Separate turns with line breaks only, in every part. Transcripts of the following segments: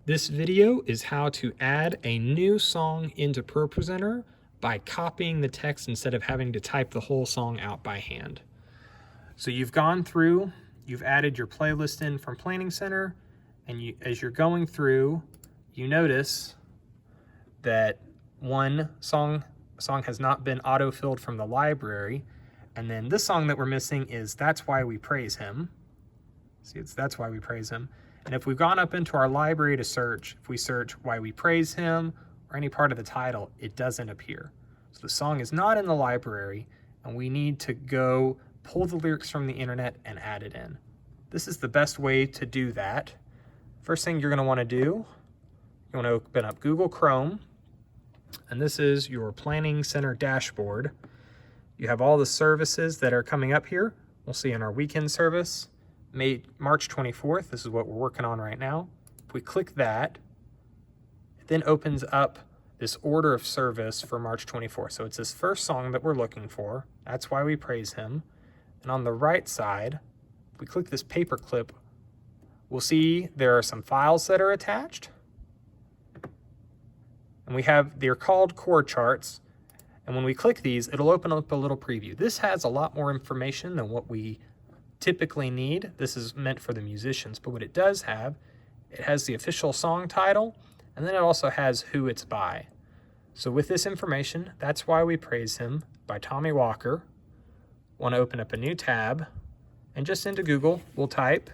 This video is how to add a new song into ProPresenter by copying the text instead of having to type the whole song out by hand. So you've gone through, you've added your playlist in from Planning Center, and as you're going through, you notice that one song has not been auto-filled from the library, and then this song that we're missing is That's Why We Praise Him. See, it's That's Why We Praise Him. And if we've gone up into our library to search, if we search Why We Praise Him or any part of the title, it doesn't appear. So the song is not in the library, and we need to go pull the lyrics from the internet and add it in. This is the best way to do that. First thing you're going to want to do, you want to open up Google Chrome, and this is your Planning Center dashboard. You have all the services that are coming up here. We'll see in our weekend service, March 24th. This is what we're working on right now. If we click that, it then opens up this order of service for March 24th. So it's this first song that we're looking for. That's Why We Praise Him. And on the right side, if we click this paperclip, we'll see there are some files that are attached. And they're called chord charts. And when we click these, it'll open up a little preview. This has a lot more information than what we typically need. This is meant for the musicians, but what it does have, it has the official song title, and then it also has who it's by. So with this information, That's Why We Praise Him by Tommy Walker. Want to open up a new tab, and just into Google, we'll type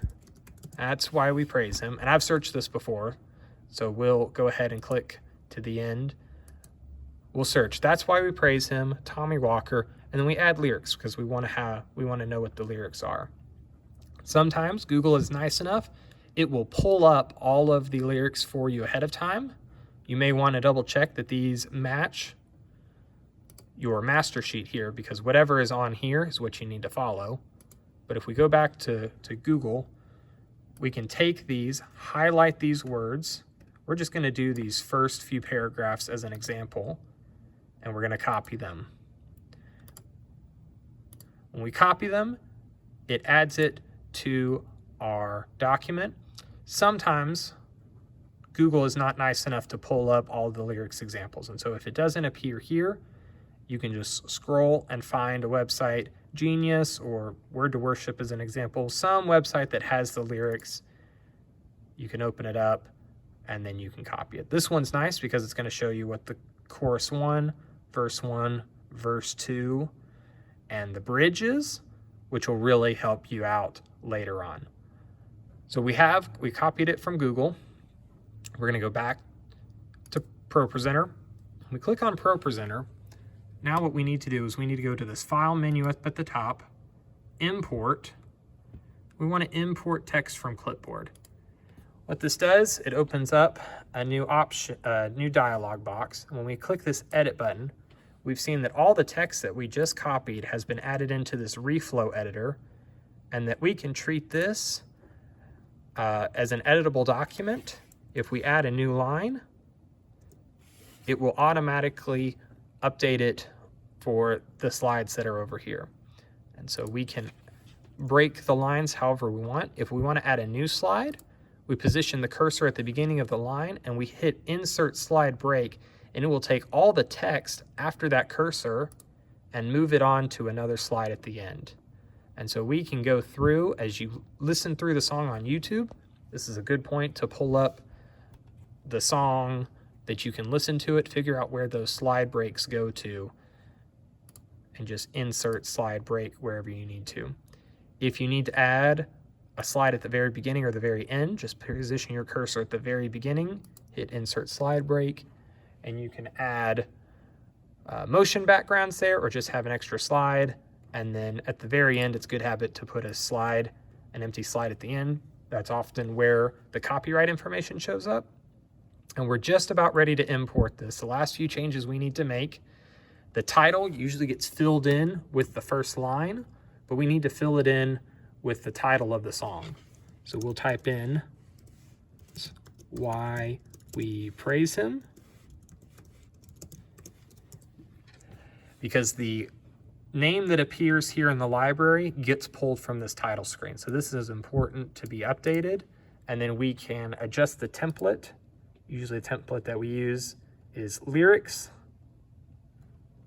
That's Why We Praise Him. And I've searched this before, so we'll go ahead and click to the end. We'll search That's Why We Praise Him, Tommy Walker, and then we add lyrics because we want to know what the lyrics are. Sometimes Google is nice enough, it will pull up all of the lyrics for you ahead of time. You may want to double check that these match your master sheet here, because whatever is on here is what you need to follow. But if we go back to Google, we can take these, highlight these words. We're just going to do these first few paragraphs as an example, and we're going to copy them. When we copy them, it adds it to our document. Sometimes Google is not nice enough to pull up all the lyrics examples, and so if it doesn't appear here, you can just scroll and find a website, Genius or Word to Worship as an example, some website that has the lyrics. You can open it up and then you can copy it. This one's nice because it's going to show you what the chorus 1, verse 2, and the bridge is, which will really help you out later on. So we copied it from Google. We're going to go back to ProPresenter. We click on ProPresenter. Now what we need to do is we need to go to this file menu up at the top, import. We want to import text from clipboard. What this does, it opens up a new dialog box. And when we click this edit button, we've seen that all the text that we just copied has been added into this reflow editor, and that we can treat this as an editable document. If we add a new line, it will automatically update it for the slides that are over here. And so we can break the lines however we want. If we want to add a new slide, we position the cursor at the beginning of the line and we hit Insert Slide Break, and it will take all the text after that cursor and move it on to another slide at the end. And so we can go through, as you listen through the song on YouTube, this is a good point to pull up the song that you can listen to it, figure out where those slide breaks go to, and just insert slide break wherever you need to. If you need to add a slide at the very beginning or the very end, just position your cursor at the very beginning, hit Insert Slide Break, and you can add motion backgrounds there or just have an extra slide. And then at the very end, it's good habit to put an empty slide at the end. That's often where the copyright information shows up. And we're just about ready to import this. The last few changes we need to make. The title usually gets filled in with the first line, but we need to fill it in with the title of the song. So we'll type in Why We Praise Him, because the name that appears here in the library gets pulled from this title screen. So this is important to be updated, and then we can adjust the template. Usually the template that we use is lyrics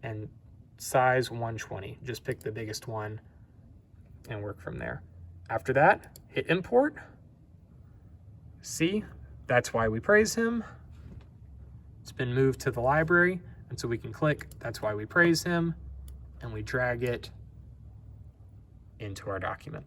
and size 120. Just pick the biggest one and work from there. After that, hit import. See, that's why we praise him. It's been moved to the library, and so we can click, that's why we praise him, and we drag it into our document.